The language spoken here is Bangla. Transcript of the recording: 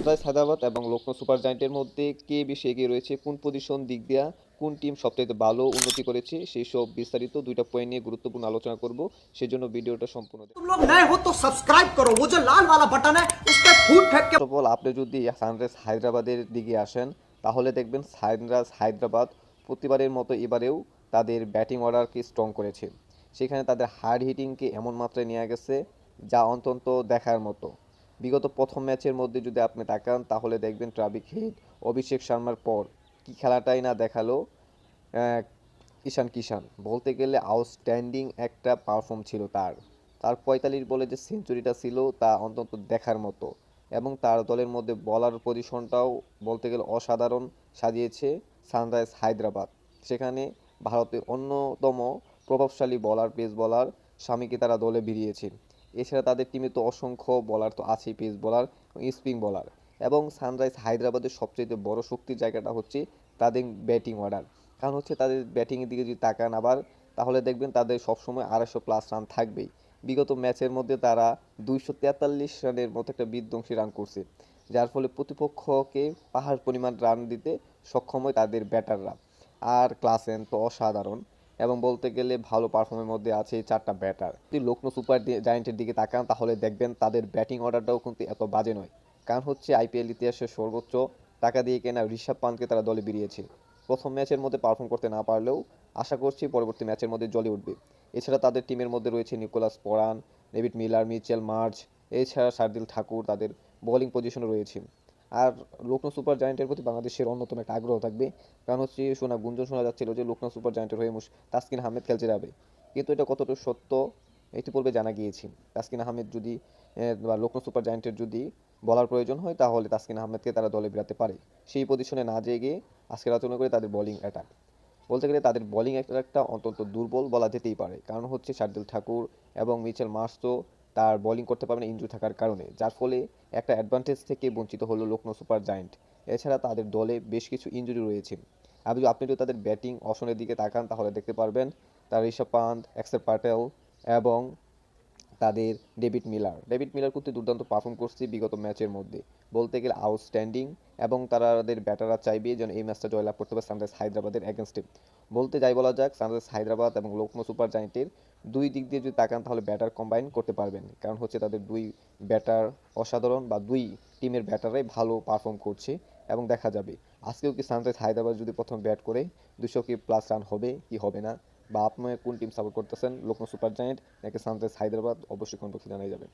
সানরাইজ হায়দ্রাবাদ এবং লখনৌ সুপার জায়ান্টের মধ্যে কে বেশি এগিয়ে রয়েছে, কোন পজিশন দিক দিয়া কোন টিম সবচাইতে ভালো উন্নতি করেছে, সেই সব বিস্তারিত দুইটা পয়েন্ট নিয়ে গুরুত্বপূর্ণ আলোচনা করব। সেজন্য ভিডিওটা সম্পূর্ণ तुम लोग नए हो तो सब्सक्राइब करो, वो जो लाल वाला बटन है उस पर फूट फेंक के। অফ অল আপনি যদি সানরাইজ হায়দ্রাবাদের দিকে আসেন তাহলে দেখবেন সানরাইজ হায়দ্রাবাদ প্রতিবারের মতো এবারেও তাদের ব্যাটিং অর্ডারকে স্ট্রং করেছে। সেখানে তাদের হার্ড হিটিংকে এমন মাত্রায় নিয়ে গেছে যা অন্তত দেখার মতো। বিগত প্রথম ম্যাচের মধ্যে যদি আপনি তাকান তাহলে দেখবেন ট্রাভিস হেড, অভিষেক শর্মার পর কি খেলাটাই না দেখালো আহ, ঈশান কিষান। বলতে গেলে আউটস্ট্যান্ডিং একটা পারফর্ম ছিল তার। তার 45 বলে যে সেঞ্চুরিটা ছিল তা অন্তত দেখার মতো। এবং তার দলের মধ্যে বলার পজিশনটাও বলতে গেলে অসাধারণ সাজিয়েছে সানরাইজ হায়দ্রাবাদ। সেখানে ভারতের অন্যতম প্রভাবশালী বলার, পেস বলার স্বামীকে তারা দলে ভিড়িয়েছে। এছাড়া তাদের টিমে তো অসংখ্য বলার তো আছেই, পেস বলার, স্পিন বলার। এবং সানরাইজ হায়দ্রাবাদের সবচেয়ে বড় শক্তির জায়গাটা হচ্ছে তাদের ব্যাটিং অর্ডার। কারণ হচ্ছে তাদের ব্যাটিংয়ের দিকে যদি তাকান আবার তাহলে দেখবেন তাদের সবসময় 250+ রান থাকবেই। বিগত ম্যাচের মধ্যে তারা 243 রানের মতো একটা বিধ্বংসী রান করছে, যার ফলে প্রতিপক্ষকে পাহাড় পরিমাণ রান দিতে সক্ষম হয় তাদের ব্যাটাররা। আর ক্লাসেন তো অসাধারণ। এবং বলতে গেলে ভালো পারফর্মের মধ্যে আছে এই 4টা ব্যাটার। যদি লখনৌ সুপার জায়ান্টের দিকে তাকান তাহলে দেখবেন তাদের ব্যাটিং অর্ডারটাও কিন্তু এত বাজে নয়। কারণ হচ্ছে আইপিএল ইতিহাসের সর্বোচ্চ টাকা দিয়ে কেনা ঋষভ পান্তকে তারা দলে বেরিয়েছে। প্রথম ম্যাচের মধ্যে পারফর্ম করতে না পারলেও আশা করছি পরবর্তী ম্যাচের মধ্যে জ্বলে উঠবে। এছাড়া তাদের টিমের মধ্যে রয়েছে নিকোলাস পরান, ডেভিড মিলার, মিচেল মার্জ, এছাড়া শার্দিল ঠাকুর তাদের বোলিং পজিশনে রয়েছে। আর লখনৌ সুপার জায়ান্টের প্রতি বাংলাদেশের অন্যতম একটা আগ্রহ থাকবে। কারণ হচ্ছে গুঞ্জন শোনা যাচ্ছিল যে লখনৌ সুপার জায়ান্টের হয়ে তাসকিন আহমেদ খেলতে যাবে। কিন্তু এটা কতটুকু সত্য ইতিপূর্বে জানা গিয়েছে। তাসকিন আহমেদ যদি বা লখনৌ সুপার জায়ান্টের যদি বলার প্রয়োজন হয় তাহলে তাসকিন আহমেদকে তারা দলে বেরাতে পারে। সেই পজিশনে না যেয়ে গিয়ে আজকে আলোচনা করে তাদের বোলিং অ্যাটাক। বলতে গেলে তাদের বোলিং অ্যাটাকটা অন্তত দুর্বল বলা যেতেই পারে। কারণ হচ্ছে শার্দুল ঠাকুর এবং মিচেল মার্শ তো তার বোলিং করতে পারবে না ইনজুরি থাকার কারণে, যার ফলে একটা অ্যাডভান্টেজ থেকে বঞ্চিত হলো লখনৌ সুপার জায়ান্ট। এছাড়া তাদের দলে বেশ কিছু ইনজুরি রয়েছে। আপনি যদি তাদের ব্যাটিং অপশনের দিকে তাকান তাহলে দেখতে পারবেন তার ঋষভ পান্ত, অ্যাক্সেল প্যাটেল এবং তাদের ডেভিড মিলার কিন্তু দুর্দান্ত পারফর্ম করছে বিগত ম্যাচের মধ্যে। বলতে গেলে আউটস্ট্যান্ডিং। এবং তাদের ব্যাটাররা চাইবে যেন এই ম্যাচটা জয়লাভ করতে পারে সানরাইজ হায়দ্রাবাদের এগেনস্টে। বলতে যাই বলা যাক সানরাইজ হায়দ্রাবাদ এবং লখনৌ সুপার জায়ান্টের দুই দিক দিয়ে যদি তাকান তাহলে ব্যাটার কম্বাইন করতে পারবেন। কারণ হচ্ছে তাদের দুই ব্যাটার অসাধারণ, বা দুই টিমের ব্যাটারাই ভালো পারফর্ম করছে। এবং দেখা যাবে আজকেও কি সানরাইজ হায়দ্রাবাদ যদি প্রথম ব্যাট করে 200 কি প্লাস রান হবে কি হবে না, বা আপনি কোন টিম সাপোর্ট করতেছেন, লখনৌ সুপার জায়ান্ট নাকি সানরাইজ হায়দ্রাবাদ, অবশ্যই কমেন্ট বক্সে জানাই যাবেন।